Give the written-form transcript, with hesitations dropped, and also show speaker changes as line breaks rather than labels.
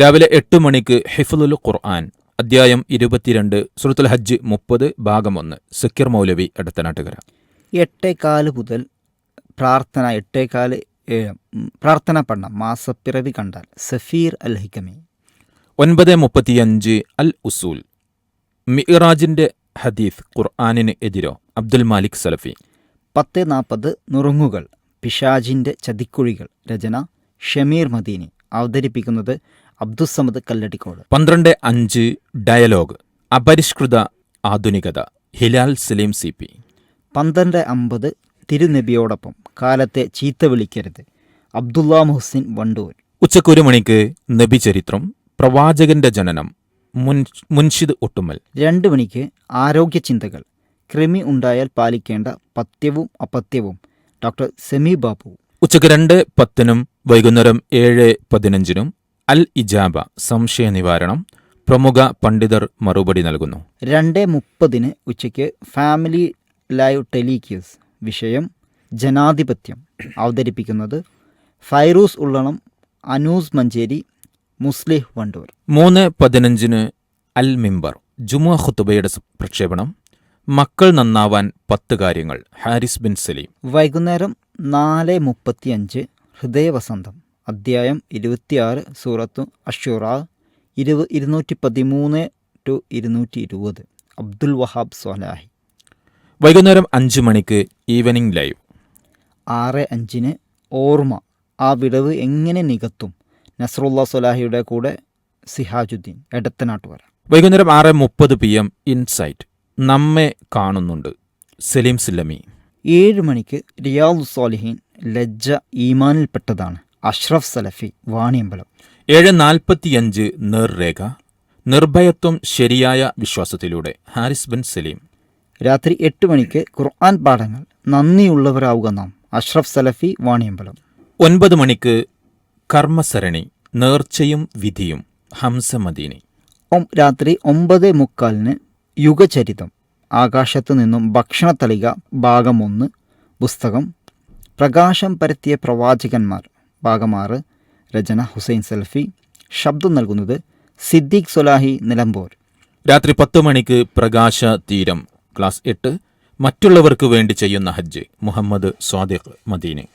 രാവിലെ 8 മണിക്ക് ഹിഫ്ളുൽ ഖുർആൻ അധ്യായം 22 സൂറത്തുൽ ഹജ്ജ് 30 ഭാഗം 1 സക്കീർ മൗലവി എടത്തനാട്ടുകര.
8:15 മുതൽ പ്രാർത്ഥന 8:15 പ്രാർത്ഥന പഠനം മാസപ്പിറവി കണ്ടാൽ സഫീർ അൽ ഹിക്കമി.
9:35 അൽ ഉസൂൽ മിഅ്റാജിന്റെ ഹദീസ് ഖുർആനിന് എതിരോ അബ്ദുൽ മാലിക് സലഫി.
10:40 നുറുങ്ങുകൾ പിശാജിന്റെ ചതിക്കുഴികൾ. രചന ഷമീർ മദീനി. അവതരിപ്പിക്കുന്നത് അബ്ദുസ്സമദ് കല്ലടിക്കോട്.
12:05 ഡയലോഗ് അപരിഷ്കൃത ആധുനികത ഹിലാൽ സലീം CP.
12:50 തിരുനബിയോടൊപ്പം കാലത്തെ ചീത്ത വിളിക്കരുത് അബ്ദുള്ള മുഹ്സിൻ വണ്ടൂർ.
ഉച്ചക്ക് 1 മണിക്ക് നബി ചരിത്രം പ്രവാചകന്റെ ജനനം മുൻഷിദ് ഒട്ടുമൽ.
2 മണിക്ക് ആരോഗ്യ ചിന്തകൾ കൃമി ഉണ്ടായാൽ പാലിക്കേണ്ട പഥ്യവും അപഥ്യവും ഡോക്ടർ സെമി ബാബു.
ഉച്ചക്ക് 2:10 വൈകുന്നേരം 7:15 അൽ ഇജാബ സംശയ നിവാരണം പ്രമുഖ പണ്ഡിതർ മറുപടി നൽകുന്നു.
2:30 ഉച്ചയ്ക്ക് ഫാമിലി ലൈവ് ടെലിക്യൂസ്. വിഷയം ജനാധിപത്യം. അവതരിപ്പിക്കുന്നത് ഫൈറൂസ് ഉള്ളണം, അനൂസ് മഞ്ചേരി, മുസ്ലിഹ് വണ്ടൂർ.
3:15 അൽ മിമ്പർ ജുമുഅ ഖുതുബയുടെ പ്രക്ഷേപണം. മക്കൾ നന്നാവാൻ 10 കാര്യങ്ങൾ ഹാരിസ് ബിൻ സലീം.
വൈകുന്നേരം 4:35 ഹൃദയവസന്തം അധ്യായം 26 സൂറത്തു അഷ്ഷൂറ 213-220 അബ്ദുൽ വഹാബ് സ്വലാഹി.
വൈകുന്നേരം 5 മണിക്ക് ഈവനിംഗ് ലൈവ്.
6:05 ഓർമ്മ ആ വിടവ് എങ്ങനെ നികത്തും നസ്രുള്ള സ്വലാഹിയുടെ കൂടെ സിഹാജുദ്ദീൻ എടത്തനാട്ടുകര.
വൈകുന്നേരം 6:30 PM ഇൻസൈറ്റ് നമ്മെ കാണുന്നുണ്ട് സലീം സില്ലമി.
7 മണിക്ക് റിയാദുസ് സ്വാലിഹീൻ ലജ്ജ ഈമാനിൽപ്പെട്ടതാണ് അഷ്റഫ് സലഫി വാണിയമ്പലം.
7:45 നേർരേഖ നിർഭയത്വം ശരിയായ വിശ്വാസത്തിലൂടെ ഹാരിസ് ബിൻ സലീം.
രാത്രി 8 മണിക്ക് ഖുർആൻ പാഠങ്ങൾ നന്ദിയുള്ളവരാവുക നാം അഷ്റഫ് സലഫി വാണിയമ്പലം.
9 മണിക്ക് കർമ്മസരണി നേർച്ചയും വിധിയും ഹംസ മദീനി.
രാത്രി 9:45 യുഗചരിതം ആകാശത്തു നിന്നും ഭക്ഷണത്തളിക ഭാഗം 1 പുസ്തകം പ്രകാശം പരത്തിയ പ്രവാചകന്മാർ ഭാഗം 6 രചന ഹുസൈൻ സലഫി. ശബ്ദം നൽകുന്നത് സിദ്ദീഖ് സ്വലാഹി നിലമ്പൂർ.
രാത്രി 10 മണിക്ക് പ്രകാശ തീരം ക്ലാസ് 8 മറ്റുള്ളവർക്ക് വേണ്ടി ചെയ്യുന്ന ഹജ്ജ് മുഹമ്മദ് സ്വാദിഖ് മദീനി.